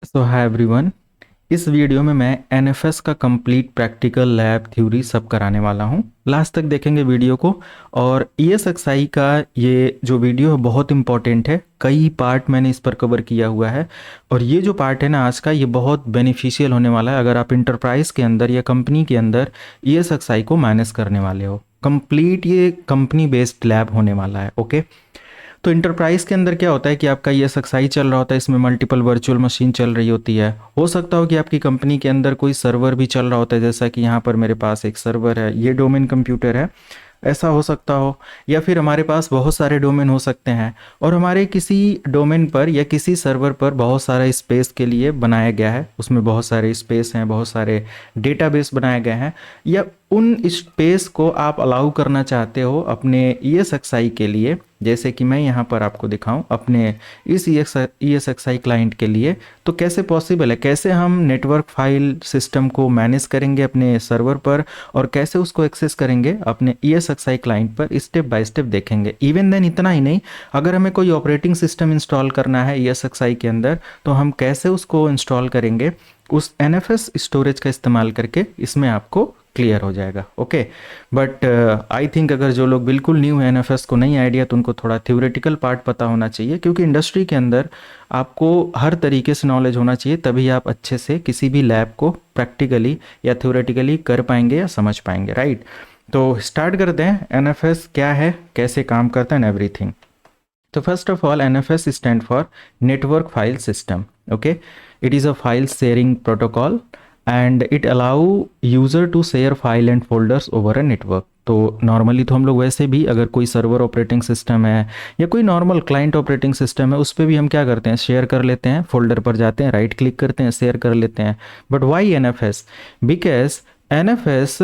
सो hi everyone. इस video में मैं एनएफएस का कंप्लीट प्रैक्टिकल लैब थ्योरी सब कराने वाला हूँ। लास्ट तक देखेंगे वीडियो को। और ईएसएक्सआई का ये जो वीडियो है बहुत इंपॉर्टेंट है, कई पार्ट मैंने इस पर कवर किया हुआ है। और ये जो पार्ट है ना आज का, ये बहुत बेनिफिशियल होने वाला है अगर आप इंटरप्राइज के अंदर या कंपनी के अंदर ईएसएक्सआई को मैनेज करने वाले हो। कंप्लीट ये कंपनी बेस्ड लैब होने वाला है। ओके, तो इंटरप्राइज के अंदर क्या होता है कि आपका ये सक्साई चल रहा होता है, इसमें मल्टीपल वर्चुअल मशीन चल रही होती है। हो सकता हो कि आपकी कंपनी के अंदर कोई सर्वर भी चल रहा होता है, जैसा कि यहाँ पर मेरे पास एक सर्वर है, ये डोमेन कंप्यूटर है, ऐसा हो सकता हो। या फिर हमारे पास बहुत सारे डोमेन हो सकते हैं और हमारे किसी डोमेन पर या किसी सर्वर पर बहुत सारा स्पेस के लिए बनाया गया है, उसमें बहुत सारे स्पेस हैं, बहुत सारे डेटाबेस बनाए गए हैं। या उन स्पेस को आप अलाउ करना चाहते हो अपने ईएसएक्सआई के लिए, जैसे कि मैं यहाँ पर आपको दिखाऊं अपने इस ईएसएक्सआई क्लाइंट के लिए। तो कैसे पॉसिबल है, कैसे हम नेटवर्क फाइल सिस्टम को मैनेज करेंगे अपने सर्वर पर और कैसे उसको एक्सेस करेंगे अपने ईएसएक्सआई क्लाइंट पर, स्टेप बाय स्टेप देखेंगे। इवन देन इतना ही नहीं, अगर हमें कोई ऑपरेटिंग सिस्टम इंस्टॉल करना है ईएसएक्सआई के अंदर, तो हम कैसे उसको इंस्टॉल करेंगे उस एनएफएस स्टोरेज का इस्तेमाल करके, इसमें आपको क्लियर हो जाएगा। ओके, बट आई थिंक अगर जो लोग बिल्कुल न्यू है एनएफएस को, नहीं आइडिया, तो उनको थोड़ा थ्योरेटिकल पार्ट पता होना चाहिए, क्योंकि इंडस्ट्री के अंदर आपको हर तरीके से नॉलेज होना चाहिए, तभी आप अच्छे से किसी भी लैब को प्रैक्टिकली या थ्योरेटिकली कर पाएंगे या समझ पाएंगे। राइट, तो स्टार्ट करते हैं। एनएफएस क्या है, कैसे काम करता है, एंड एवरीथिंग। तो first of all, NFS stand for network file system. Okay, it is a file sharing protocol and it allow user to share file and folders over a network. तो normally तो हम लोग वैसे भी अगर कोई server operating system है या कोई नॉर्मल क्लाइंट ऑपरेटिंग सिस्टम है, उस पर भी हम क्या करते हैं, शेयर कर लेते हैं, फोल्डर पर जाते हैं, राइट क्लिक करते हैं, शेयर कर लेते हैं। But why NFS? Because NFS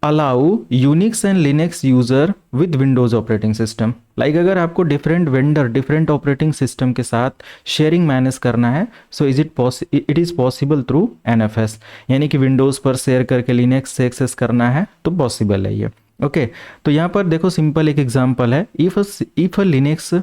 allow Unix and Linux user with Windows operating system. Like अगर आपको different vendor different operating system के साथ शेयरिंग मैनेज करना है, so it is possible through NFS. यानी कि विंडोज़ पर शेयर करके लिनक्स से एक्सेस करना है तो पॉसिबल है ये। ओके, तो यहाँ पर देखो सिंपल एक एग्जांपल है। If a Linux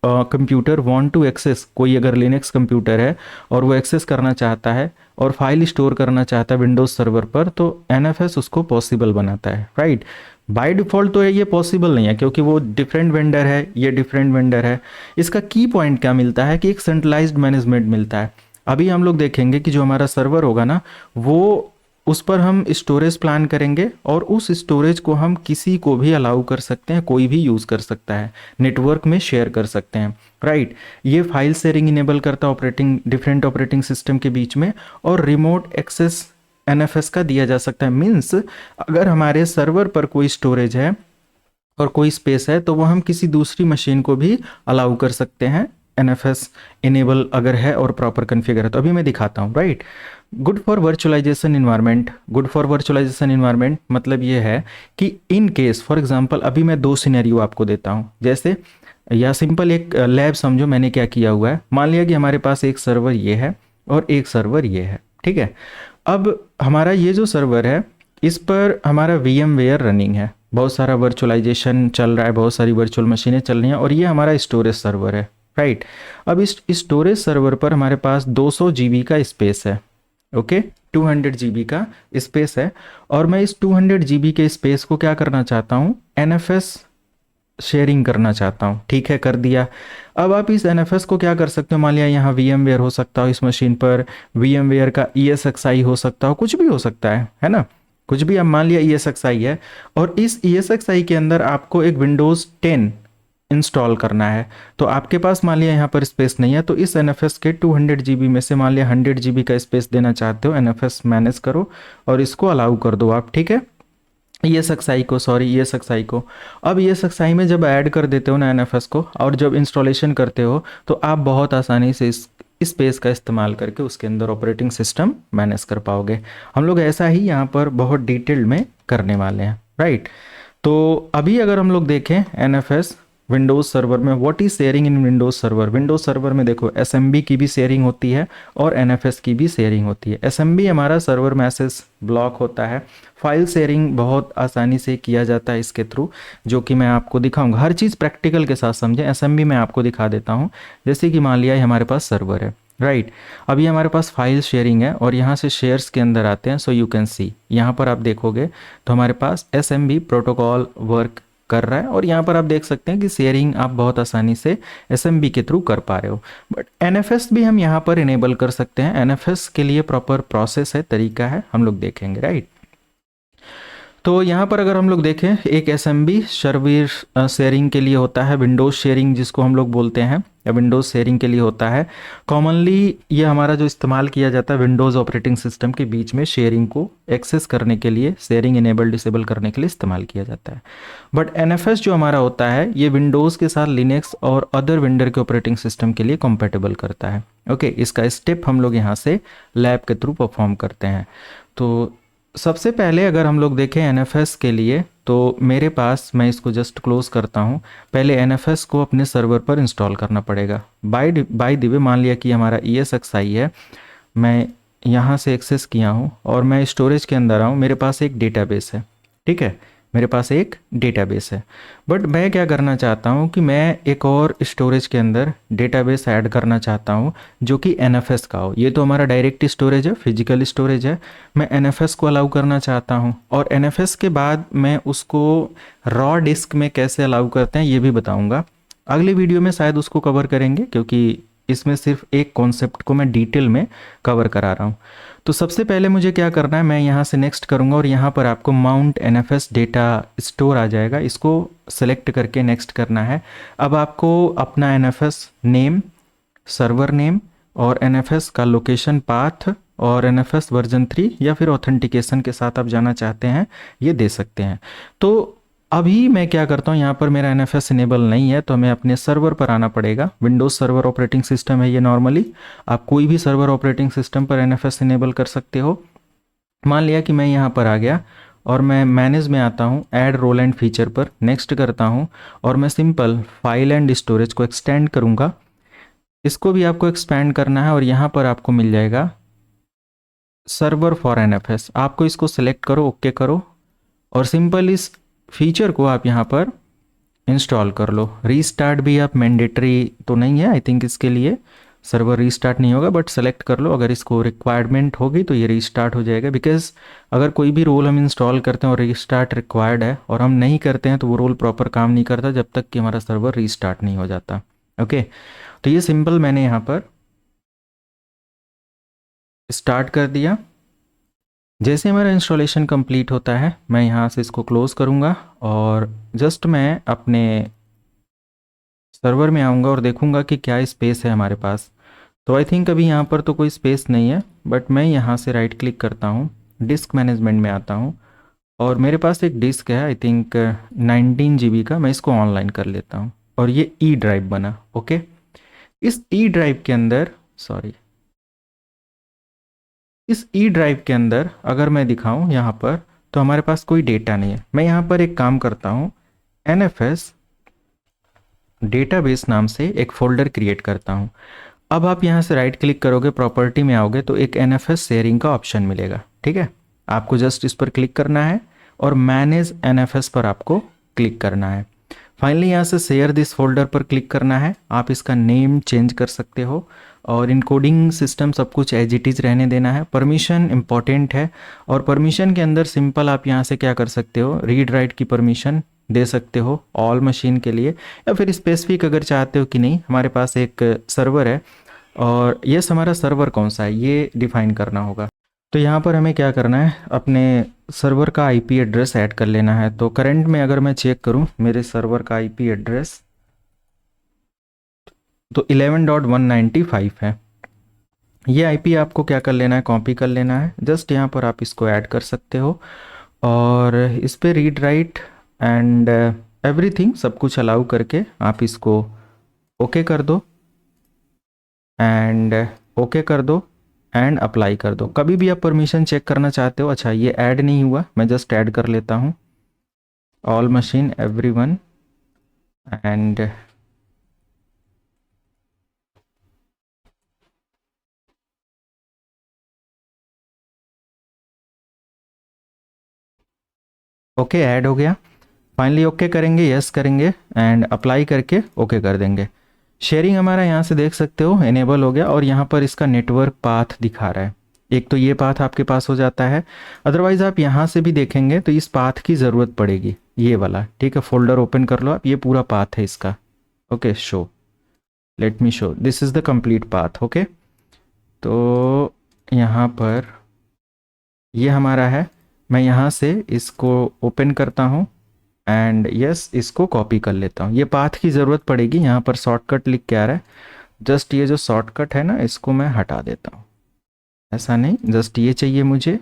computer want to access, कोई अगर लिनक्स कंप्यूटर है और वो एक्सेस करना चाहता है और फाइल स्टोर करना चाहता है विंडोज़ सर्वर पर, तो एनएफएस उसको पॉसिबल बनाता है। राइट, बाय डिफ़ॉल्ट तो ये पॉसिबल नहीं है, क्योंकि वो डिफरेंट वेंडर है, ये डिफरेंट वेंडर है। इसका की पॉइंट क्या मिलता है कि एक सेंट्रलाइज्ड मैनेजमेंट मिलता है। अभी हम लोग देखेंगे कि जो हमारा सर्वर होगा ना, वो उस पर हम स्टोरेज प्लान करेंगे और उस स्टोरेज को हम किसी को भी अलाउ कर सकते हैं, कोई भी यूज़ कर सकता है, नेटवर्क में शेयर कर सकते हैं। राइट, ये फाइल शेयरिंग इनेबल करता है डिफरेंट ऑपरेटिंग सिस्टम के बीच में, और रिमोट एक्सेस एनएफएस का दिया जा सकता है। मीन्स अगर हमारे सर्वर पर कोई स्टोरेज है और कोई स्पेस है, तो वो हम किसी दूसरी मशीन को भी अलाउ कर सकते हैं, एनएफएस इनेबल अगर है और प्रॉपर कॉन्फ़िगर है। तो अभी मैं दिखाता हूँ। Right, good for virtualization environment. Good for virtualization environment मतलब ये है कि इन केस फॉर एग्जांपल, अभी मैं दो सिनेरियो आपको देता हूँ, जैसे या सिंपल एक लैब समझो मैंने क्या किया हुआ है। मान लिया कि हमारे पास एक सर्वर ये है और एक सर्वर ये है, ठीक है। अब हमारा ये जो सर्वर है, इस पर हमारा VMware रनिंग है, बहुत सारा वर्चुअलाइजेशन चल रहा है, बहुत सारी वर्चुअल मशीनें चल रही हैं, और ये हमारा स्टोरेज सर्वर है। राइट, अब इस स्टोरेज सर्वर पर हमारे पास 200 GB का स्पेस है। ओके, 200 GB का स्पेस है, और मैं इस 200 GB के स्पेस को क्या करना चाहता हूँ, एनएफएस शेयरिंग करना चाहता हूँ। ठीक है, कर दिया। अब आप इस एनएफएस को क्या कर सकते हो, मान लिया यहाँ VMware हो सकता हो, इस मशीन पर VMware का ESXi हो सकता हो, कुछ भी हो सकता है ना, कुछ भी। अब मान लिया ESXi है, और इस ESXi के अंदर आपको एक विंडोज़ 10 इंस्टॉल करना है। तो आपके पास मान लिया यहाँ पर स्पेस नहीं है, तो इस एनएफएस के 200 GB में से मान लिया 100 GB का स्पेस देना चाहते हो, एनएफएस मैनेज करो और इसको अलाउ कर दो आप। ठीक है, ESXi को। अब ESXi में जब ऐड कर देते हो ना एनएफएस को, और जब इंस्टॉलेशन करते हो, तो आप बहुत आसानी से इस स्पेस का इस्तेमाल करके उसके अंदर ऑपरेटिंग सिस्टम मैनेज कर पाओगे। हम लोग ऐसा ही यहाँ पर बहुत डिटेल्ड में करने वाले हैं। राइट, तो अभी अगर हम लोग देखें एनएफएस विंडोज़ सर्वर में, what is sharing in Windows server. Windows server में देखो एसएमबी की भी शेयरिंग होती है और एनएफएस की भी शेयरिंग होती है। एसएमबी हमारा सर्वर मैसेज ब्लॉक होता है, फाइल शेयरिंग बहुत आसानी से किया जाता है इसके थ्रू, जो कि मैं आपको दिखाऊंगा। हर चीज़ प्रैक्टिकल के साथ समझें। एसएमबी मैं आपको दिखा देता हूँ। जैसे कि मान लिया हमारे पास सर्वर है, राइट। अभी हमारे पास फाइल शेयरिंग है और यहाँ से शेयर्स के अंदर आते हैं। सो यू कैन सी यहाँ पर आप देखोगे तो हमारे पास SMB प्रोटोकॉल वर्क कर रहा है और यहाँ पर आप देख सकते हैं कि शेयरिंग आप बहुत आसानी से SMB के थ्रू कर पा रहे हो। बट NFS भी हम यहाँ पर इनेबल कर सकते हैं। NFS के लिए प्रॉपर प्रोसेस है, तरीका है, हम लोग देखेंगे, राइट। तो यहाँ पर अगर हम लोग देखें, एक SMB सर्वर शेयरिंग के लिए होता है, विंडोज़ शेयरिंग जिसको हम लोग बोलते हैं, या विंडोज़ शेयरिंग के लिए होता है। कॉमनली ये हमारा जो इस्तेमाल किया जाता है विंडोज़ ऑपरेटिंग सिस्टम के बीच में शेयरिंग को एक्सेस करने के लिए, शेयरिंग इनेबल डिसेबल करने के लिए इस्तेमाल किया जाता है। बट NFS जो हमारा होता है ये विंडोज़ के साथ लिनक्स और अदर वेंडर के ऑपरेटिंग सिस्टम के लिए कंपेटेबल करता है। ओके, इसका स्टेप हम लोग यहाँ से लैब के थ्रू परफॉर्म करते हैं। तो सबसे पहले अगर हम लोग देखें NFS के लिए, तो मेरे पास, मैं इसको जस्ट क्लोज करता हूँ, पहले NFS को अपने सर्वर पर इंस्टॉल करना पड़ेगा। बाय द वे मान लिया कि हमारा ESXi है, मैं यहाँ से एक्सेस किया हूँ और मैं स्टोरेज के अंदर आऊँ, मेरे पास एक डेटाबेस है, ठीक है, मेरे पास एक डेटाबेस है। बट मैं क्या करना चाहता हूँ कि मैं एक और स्टोरेज के अंदर डेटाबेस ऐड करना चाहता हूँ जो कि NFS का हो। ये तो हमारा डायरेक्ट स्टोरेज है, फिजिकल स्टोरेज है, मैं NFS को अलाउ करना चाहता हूँ। और NFS के बाद मैं उसको रॉ डिस्क में कैसे अलाउ करते हैं ये भी बताऊँगा। अगली वीडियो में शायद उसको कवर करेंगे क्योंकि इसमें सिर्फ एक कॉन्सेप्ट को मैं डिटेल में कवर करा रहा हूँ। तो सबसे पहले मुझे क्या करना है, मैं यहाँ से नेक्स्ट करूँगा और यहाँ पर आपको माउंट NFS डेटा स्टोर आ जाएगा, इसको सेलेक्ट करके नेक्स्ट करना है। अब आपको अपना NFS नेम, सर्वर नेम और NFS का लोकेशन पाथ और NFS वर्जन 3 या फिर ऑथेंटिकेशन के साथ आप जाना चाहते हैं ये दे सकते हैं। तो अभी मैं क्या करता हूँ, यहाँ पर मेरा NFS इनेबल नहीं है तो हमें अपने सर्वर पर आना पड़ेगा। विंडोज़ सर्वर ऑपरेटिंग सिस्टम है ये, नॉर्मली आप कोई भी सर्वर ऑपरेटिंग सिस्टम पर NFS इनेबल कर सकते हो। मान लिया कि मैं यहाँ पर आ गया और मैं मैनेज में आता हूँ, ऐड रोल एंड फीचर पर नेक्स्ट करता हूँ और मैं सिंपल फाइल एंड स्टोरेज को एक्सटेंड करूँगा। इसको भी आपको एक्सपेंड करना है और यहाँ पर आपको मिल जाएगा सर्वर फॉर NFS। आपको इसको सिलेक्ट करो, ओके करो और सिंपल इस फीचर को आप यहाँ पर इंस्टॉल कर लो। रीस्टार्ट भी आप मैंडेटरी तो नहीं है आई थिंक, इसके लिए सर्वर रीस्टार्ट नहीं होगा, बट सेलेक्ट कर लो। अगर इसको रिक्वायरमेंट होगी तो ये रीस्टार्ट हो जाएगा, बिकॉज अगर कोई भी रोल हम इंस्टॉल करते हैं और रीस्टार्ट रिक्वायर्ड है और हम नहीं करते हैं तो वो रोल प्रॉपर काम नहीं करता जब तक कि हमारा सर्वर रीस्टार्ट नहीं हो जाता। ओके, तो ये सिंपल मैंने यहाँ पर स्टार्ट कर दिया। जैसे हमारा इंस्टॉलेशन कंप्लीट होता है मैं यहाँ से इसको क्लोज़ करूँगा और जस्ट मैं अपने सर्वर में आऊँगा और देखूँगा कि क्या स्पेस है हमारे पास। तो आई थिंक अभी यहाँ पर तो कोई स्पेस नहीं है, बट मैं यहाँ से राइट क्लिक करता हूँ, डिस्क मैनेजमेंट में आता हूँ और मेरे पास एक डिस्क है आई थिंक 19 GB का, मैं इसको ऑनलाइन कर लेता हूँ और ये ई ड्राइव बना। ओके, इस ई ड्राइव के अंदर, सॉरी, इस ई ड्राइव के अंदर अगर मैं दिखाऊं यहाँ पर तो हमारे पास कोई डेटा नहीं है। मैं यहाँ पर एक काम करता हूँ, NFS डेटाबेस नाम से एक फ़ोल्डर क्रिएट करता हूँ। अब आप यहाँ से राइट क्लिक करोगे, प्रॉपर्टी में आओगे तो एक NFS शेयरिंग का ऑप्शन मिलेगा, ठीक है। आपको जस्ट इस पर क्लिक करना है और मैनेज NFS पर आपको क्लिक करना है। फाइनली यहाँ से शेयर दिस फोल्डर पर क्लिक करना है। आप इसका नेम चेंज कर सकते हो और इनकोडिंग सिस्टम सब कुछ एज इट इज़ रहने देना है। परमिशन इंपॉर्टेंट है और परमिशन के अंदर सिंपल आप यहाँ से क्या कर सकते हो, रीड राइट की परमिशन दे सकते हो ऑल मशीन के लिए, या फिर स्पेसिफिक अगर चाहते हो कि नहीं हमारे पास एक सर्वर है और यस हमारा सर्वर कौन सा है ये डिफाइन करना होगा। तो यहाँ पर हमें क्या करना है, अपने सर्वर का IP एड्रेस ऐड कर लेना है। तो करंट में अगर मैं चेक करूँ मेरे सर्वर का IP एड्रेस तो 11.195 है। ये IP आपको क्या कर लेना है, कॉपी कर लेना है। जस्ट यहाँ पर आप इसको ऐड कर सकते हो और इस पर रीड राइट एंड एवरीथिंग सब कुछ अलाउ करके आप इसको ओके कर दो एंड ओके कर दो एंड अप्लाई कर दो। कभी भी आप परमिशन चेक करना चाहते हो, अच्छा ये ऐड नहीं हुआ, मैं जस्ट ऐड कर लेता हूँ all machine everyone and okay add हो गया। फाइनली ओके करेंगे, यस करेंगे एंड अप्लाई करके ओके कर देंगे। शेयरिंग हमारा यहाँ से देख सकते हो इनेबल हो गया और यहाँ पर इसका नेटवर्क पाथ दिखा रहा है। एक तो ये पाथ आपके पास हो जाता है, अदरवाइज़ आप यहाँ से भी देखेंगे तो इस पाथ की ज़रूरत पड़ेगी, ये वाला, ठीक है। फोल्डर ओपन कर लो आप, ये पूरा पाथ है इसका। Okay, show, let me show, this is the complete path. Okay, तो यहाँ पर ये हमारा है, मैं यहाँ से इसको ओपन करता हूँ एंड यस इसको कॉपी कर लेता हूँ। ये पाथ की ज़रूरत पड़ेगी, यहाँ पर शॉर्टकट लिख के आ रहा है, जस्ट ये जो शॉर्टकट है ना इसको मैं हटा देता हूँ, ऐसा नहीं, जस्ट ये चाहिए मुझे।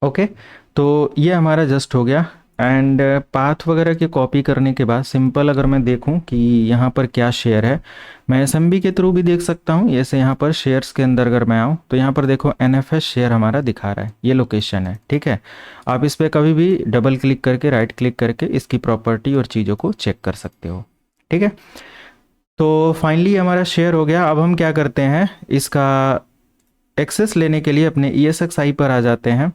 ओके, तो ये हमारा जस्ट हो गया। एंड पाथ वगैरह के कॉपी करने के बाद सिंपल अगर मैं देखूं कि यहाँ पर क्या शेयर है, मैं एसएमबी के थ्रू भी देख सकता हूँ। जैसे यहाँ पर शेयर्स के अंदर अगर मैं आऊँ तो यहाँ पर देखो एनएफएस शेयर हमारा दिखा रहा है, ये लोकेशन है, ठीक है। आप इस पर कभी भी डबल क्लिक करके, राइट क्लिक करके इसकी प्रॉपर्टी और चीज़ों को चेक कर सकते हो, ठीक है। तो फाइनली हमारा शेयर हो गया। अब हम क्या करते हैं, इसका एक्सेस लेने के लिए अपने ESXi पर आ जाते हैं।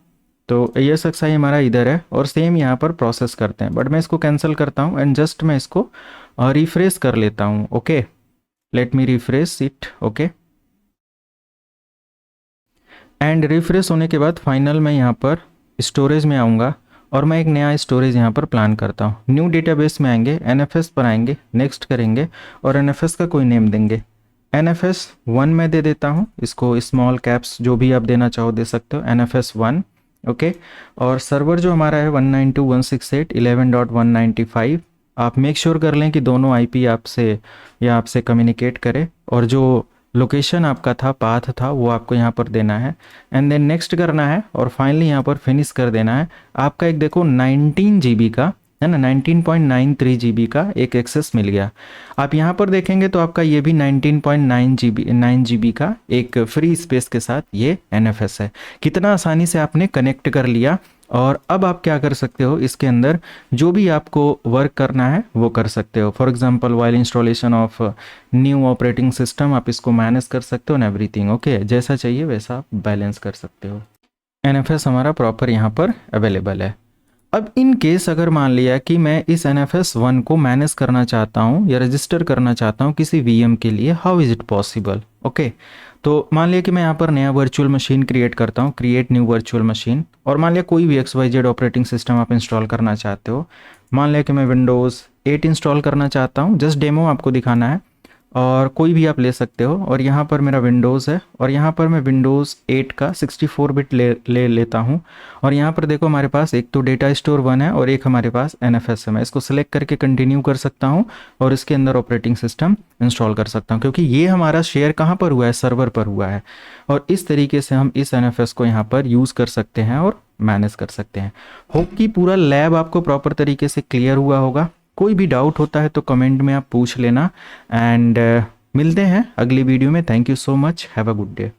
तो ESXi हमारा इधर है और सेम यहाँ पर प्रोसेस करते हैं, बट मैं इसको कैंसिल करता हूँ एंड जस्ट मैं इसको रिफ्रेश कर लेता हूँ। Okay, let me refresh it. Okay, and refresh होने के बाद फाइनल मैं यहाँ पर स्टोरेज में आऊँगा और मैं एक नया स्टोरेज यहाँ पर प्लान करता हूँ। न्यू डेटाबेस में आएंगे, NFS पर आएंगे, नेक्स्ट करेंगे और NFS का कोई नेम देंगे। NFS 1 में दे देता हूँ इसको, स्मॉल कैप्स जो भी आप देना चाहो दे सकते हो, NFS 1। ओके, और सर्वर जो हमारा है 192.168.11.195। आप मेक श्योर कर लें कि दोनों IP आपसे या आपसे कम्युनिकेट करे, और जो लोकेशन आपका था, पाथ था, वो आपको यहाँ पर देना है एंड देन नेक्स्ट करना है और फाइनली यहाँ पर फिनिश कर देना है। आपका एक देखो 19 GB का है ना, 19.93 GB का एक एक्सेस मिल गया। आप यहाँ पर देखेंगे तो आपका ये भी 9 GB का एक फ्री स्पेस के साथ ये NFS है। कितना आसानी से आपने कनेक्ट कर लिया। और अब आप क्या कर सकते हो, इसके अंदर जो भी आपको वर्क करना है वो कर सकते हो। For example while installation of new operating system, आप इसको मैनेज कर सकते हो एंड एवरीथिंग। ओके, जैसा चाहिए वैसा आप बैलेंस कर सकते हो। NFS हमारा प्रॉपर यहाँ पर अवेलेबल है। अब इन केस अगर मान लिया कि मैं इस NFS 1 को मैनेज करना चाहता हूँ या रजिस्टर करना चाहता हूँ किसी VM के लिए, how is it possible? Okay, तो मान लिया कि मैं यहाँ पर नया वर्चुअल मशीन क्रिएट करता हूँ, क्रिएट न्यू वर्चुअल मशीन, और मान लिया कोई भी XYZ ऑपरेटिंग सिस्टम आप इंस्टॉल करना चाहते हो। मान लिया कि मैं Windows 8 इंस्टॉल करना चाहता हूँ, जस्ट डेमो आपको दिखाना है, और कोई भी आप ले सकते हो। और यहाँ पर मेरा विंडोज़ है और यहाँ पर मैं विंडोज़ 8 का 64 बिट ले लेता हूँ। और यहाँ पर देखो हमारे पास एक तो डेटा स्टोर 1 है और एक हमारे पास NFS है। मैं इसको सिलेक्ट करके कंटिन्यू कर सकता हूँ और इसके अंदर ऑपरेटिंग सिस्टम इंस्टॉल कर सकता हूँ, क्योंकि ये हमारा शेयर कहाँ पर हुआ है, सर्वर पर हुआ है। और इस तरीके से हम इस NFS को यहाँ पर यूज़ कर सकते हैं और मैनेज कर सकते हैं। होप कि पूरा लैब आपको प्रॉपर तरीके से क्लियर हुआ होगा। कोई भी डाउट होता है तो कमेंट में आप पूछ लेना एंड मिलते हैं अगली वीडियो में। Thank you so much, have a good day.